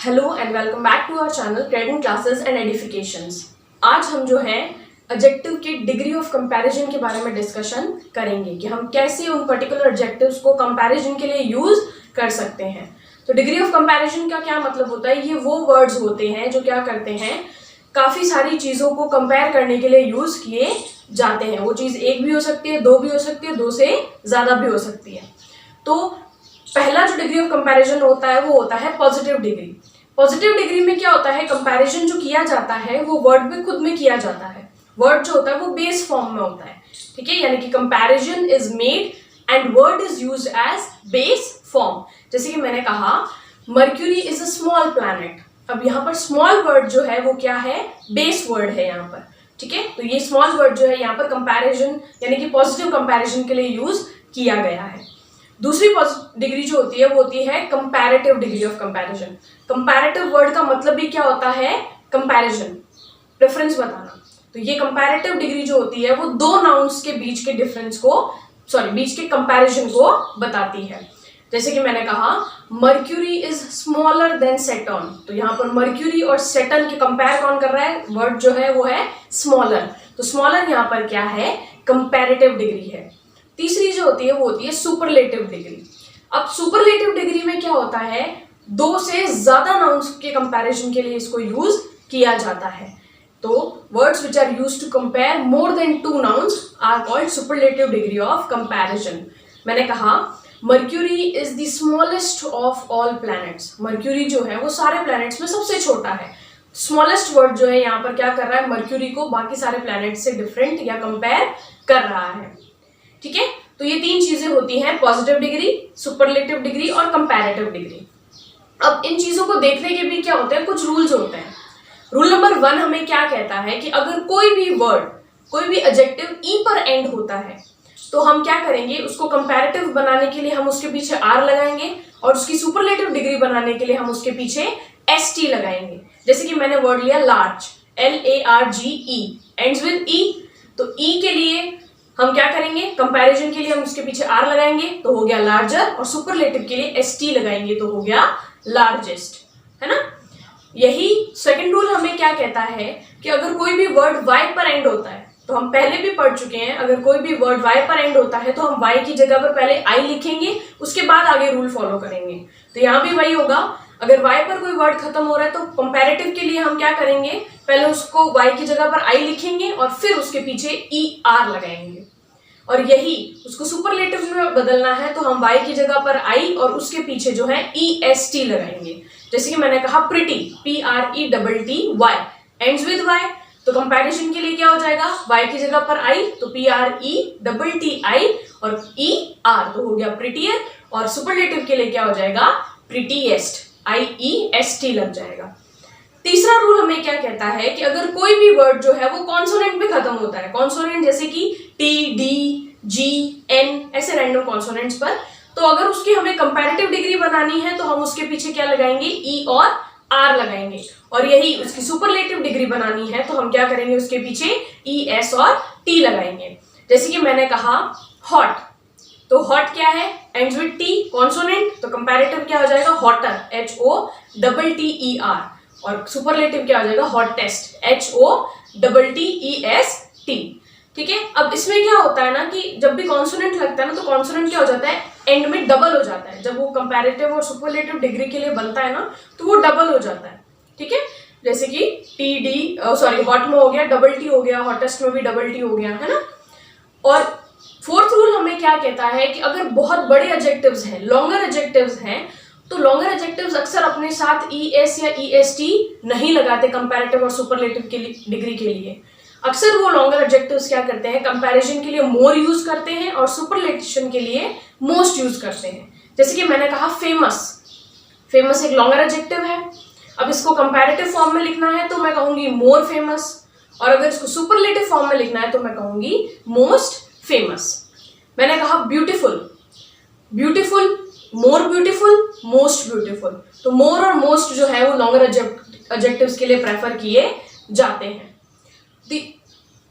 Hello and welcome back to our channel credit classes and edifications. आज हम जो है एडजेक्टिव के डिग्री ऑफ कंपैरिजन के बारे में डिस्कशन करेंगे कि हम कैसे उन पर्टिकुलर एडजेक्टिव्स को कंपैरिजन के लिए यूज कर सकते हैं। तो डिग्री ऑफ कंपैरिजन का क्या मतलब होता है? ये वो वर्ड्स होते हैं जो क्या करते हैं, काफ़ी सारी चीज़ों को कंपेयर करने के लिए यूज़ किए जाते हैं। वो चीज़ एक भी हो सकती है, दो भी हो सकती है, दो से ज़्यादा भी हो सकती है। तो पहला जो डिग्री ऑफ कंपैरिजन होता है वो होता है पॉजिटिव डिग्री। पॉजिटिव डिग्री में क्या होता है, कंपैरिजन जो किया जाता है वो वर्ड में खुद में किया जाता है। वर्ड जो होता है वो बेस फॉर्म में होता है, ठीक है, यानी कि comparison is made and word is used as base form. जैसे कि मैंने कहा Mercury is a small planet. अब यहाँ पर स्मॉल वर्ड जो है वो क्या है, बेस वर्ड है यहाँ पर, ठीक है। तो ये स्मॉल वर्ड जो है यहाँ पर कंपैरिजन यानी कि पॉजिटिव कंपैरिजन के लिए यूज किया गया है। दूसरी डिग्री जो होती है वो होती है comparative degree of comparison. Comparative word का मतलब भी क्या होता है, कंपैरिजन, डिफरेंस बताना। तो ये कंपैरेटिव डिग्री जो होती है वो दो नाउन्स के बीच के डिफरेंस को बीच के कंपैरिजन को बताती है। जैसे कि मैंने कहा Mercury is smaller than Saturn. तो यहाँ पर मर्क्यूरी और सैटर्न के कंपेयर कौन कर रहा है, वर्ड जो है वो है स्मॉलर। तो स्मॉलर यहाँ पर क्या है, कंपैरेटिव डिग्री है। तीसरी जो होती है वो होती है सुपरलेटिव डिग्री। अब सुपरलेटिव डिग्री में क्या होता है, दो से ज्यादा नाउन्स के कंपैरिजन के लिए इसको यूज किया जाता है। तो words which are used to compare more than two nouns are called superlative degree of comparison. मैंने कहा Mercury is the smallest of all planets. Mercury जो है वो सारे प्लैनेट्स में सबसे छोटा है। स्मॉलेस्ट वर्ड जो है यहाँ पर क्या कर रहा है, मर्क्यूरी को बाकी सारे प्लैनेट से डिफरेंट या कंपेयर कर रहा है, ठीक है। तो ये तीन चीजें होती हैं, पॉजिटिव डिग्री, सुपरलेटिव डिग्री और कंपैरेटिव डिग्री। अब इन चीजों को देखने के भी क्या होते हैं, कुछ रूल्स होते हैं। रूल नंबर 1 हमें क्या कहता है कि अगर कोई भी वर्ड, कोई भी एडजेक्टिव ई पर एंड होता है तो हम क्या करेंगे, उसको कंपैरेटिव बनाने के लिए हम उसके पीछे आर लगाएंगे और उसकी सुपरलेटिव डिग्री बनाने के लिए हम उसके पीछे एस टी लगाएंगे। जैसे कि मैंने वर्ड लिया लार्ज, LARGE, एंड्स विद ई। तो ई के लिए हम क्या करेंगे, कंपैरिजन के लिए हम उसके पीछे आर लगाएंगे तो हो गया लार्जर, और सुपरलेटिव के लिए एसटी लगाएंगे तो हो गया लार्जेस्ट, है ना। यही सेकंड रूल हमें क्या कहता है कि अगर कोई भी वर्ड वाई पर एंड होता है, तो हम पहले भी पढ़ चुके हैं, अगर कोई भी वर्ड वाई पर एंड होता है तो हम वाई की जगह पर पहले आई लिखेंगे, उसके बाद आगे रूल फॉलो करेंगे। तो यहाँ भी वही होगा, अगर y पर कोई वर्ड खत्म हो रहा है तो कंपैरेटिव के लिए हम क्या करेंगे, पहले उसको y की जगह पर I लिखेंगे और फिर उसके पीछे ER लगाएंगे। और यही उसको सुपरलेटिव में बदलना है तो हम y की जगह पर I और उसके पीछे जो है EST लगाएंगे। जैसे कि मैंने कहा pretty, PRETTY, ends with y। तो कंपैरिजन के लिए क्या हो जाएगा, y की जगह पर I तो PRETTI और ER तो हो गया प्रिटियर, और सुपरलेटिव के लिए क्या हो जाएगा, प्रिटीएस्ट, IEST लग जाएगा। तीसरा रूल हमें क्या कहता है कि अगर कोई भी वर्ड जो है वो कॉन्सोनेंट पे खत्म होता है, कॉन्सोनेंट जैसे कि T, D, G, N, ऐसे रैंडम कॉन्सोनेंट्स पर, तो अगर उसकी हमें कंपैरेटिव डिग्री बनानी है तो हम उसके पीछे क्या लगाएंगे, E और R लगाएंगे। और यही उसकी सुपरलेटिव डिग्री बनानी है तो हम क्या करेंगे, उसके पीछे ES और T लगाएंगे। जैसे कि मैंने कहा हॉट, तो हॉट क्या है, एंड्स विद टी, कॉन्सोनेंट, तो कंपैरेटिव क्या हो जाएगा, हॉटर, HOTTER, और सुपरलेटिव क्या हो जाएगा, हॉटेस्ट, HOTTEST, ठीक है। अब इसमें क्या होता है ना कि जब भी कॉन्सोनेंट लगता है ना तो कॉन्सोनेंट क्या हो जाता है, एंड में डबल हो जाता है। जब वो कंपैरेटिव और सुपरलेटिव डिग्री के लिए बनता है ना तो वो डबल हो जाता है, ठीक है। जैसे कि हॉट में हो गया डबल टी हो गया, हॉटेस्ट में भी डबल टी हो गया, है ना। और फोर्थ रूल हमें क्या कहता है कि अगर बहुत बड़े एडजेक्टिव्स हैं, लॉन्गर एडजेक्टिव्स हैं, तो लॉन्गर एडजेक्टिव्स अक्सर अपने साथ ES या EST नहीं लगाते कंपैरेटिव और सुपरलेटिव के लिए डिग्री के लिए। अक्सर वो लॉन्गर एडजेक्टिव्स क्या करते हैं, कंपैरिजन के लिए मोर यूज करते हैं और सुपरलेटिशन के लिए मोस्ट यूज करते हैं। जैसे कि मैंने कहा फेमस, फेमस एक लॉन्गर एडजेक्टिव है। अब इसको कंपैरेटिव फॉर्म में लिखना है तो मैं कहूंगी मोर फेमस, और अगर इसको सुपरलेटिव फॉर्म में लिखना है तो मैं कहूंगी मोस्ट फेमस। मैंने कहा beautiful, beautiful, more beautiful, most beautiful, तो मोर और मोस्ट जो है वो लॉन्गर एडजेक्टिव्स के लिए प्रेफर किए जाते हैं।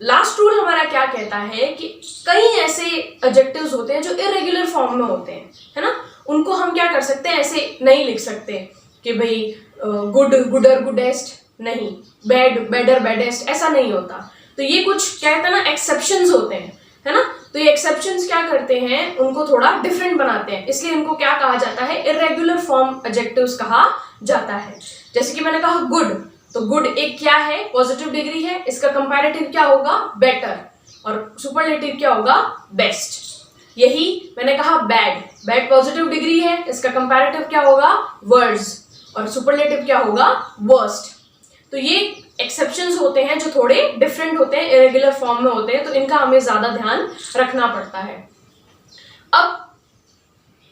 लास्ट रूल हमारा क्या कहता है कि कई ऐसे एडजेक्टिव्स होते हैं जो इरेगुलर फॉर्म में होते हैं, है ना, उनको हम क्या कर सकते हैं, ऐसे नहीं लिख सकते कि भाई गुड गुडर गुडेस्ट नहीं, बैड बेडर बेडेस्ट, ऐसा नहीं होता। तो ये कुछ कहते हैं ना एक्सेप्शंस होते हैं, है ना। तो ये एक्सेप्शंस क्या करते हैं, उनको थोड़ा डिफरेंट बनाते हैं, इसलिए इनको क्या कहा जाता है, इरेगुलर फॉर्म एडजेक्टिव्स कहा जाता है। जैसे कि मैंने कहा गुड, तो गुड एक क्या है, पॉजिटिव डिग्री है, इसका कंपैरेटिव क्या होगा, बेटर, और सुपरलेटिव क्या होगा, बेस्ट। यही मैंने कहा बैड, बैड पॉजिटिव डिग्री है, इसका कंपैरेटिव क्या होगा, वर्स, और सुपरलेटिव क्या होगा, वर्स्ट। तो ये एक्सेप्शंस होते हैं जो थोड़े डिफरेंट होते हैं, इरेगुलर फॉर्म में होते हैं, तो इनका हमें ज्यादा ध्यान रखना पड़ता है। अब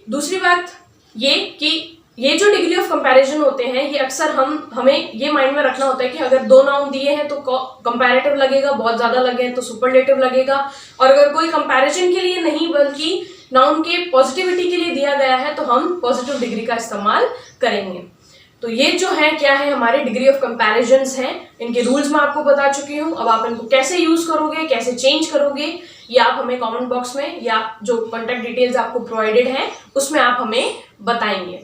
दूसरी बात ये कि ये जो डिग्री ऑफ कंपैरिजन होते हैं, ये अक्सर हमें ये माइंड में रखना होता है कि अगर दो नाउन दिए हैं तो कंपैरेटिव लगेगा, बहुत ज्यादा लगे तो सुपरलेटिव लगेगा, और अगर कोई कंपैरिजन के लिए नहीं बल्कि नाउन के पॉजिटिविटी के लिए दिया गया है तो हम पॉजिटिव डिग्री का इस्तेमाल करेंगे। तो ये जो है क्या है, हमारे डिग्री ऑफ कंपैरिजन्स हैं, इनके रूल्स मैं आपको बता चुकी हूँ। अब आप इनको कैसे यूज करोगे, कैसे चेंज करोगे, ये आप हमें कमेंट बॉक्स में या जो कॉन्टैक्ट डिटेल्स आपको प्रोवाइडेड है उसमें आप हमें बताएंगे।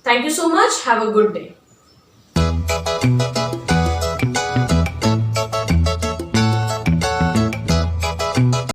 Thank you so much, have a good day.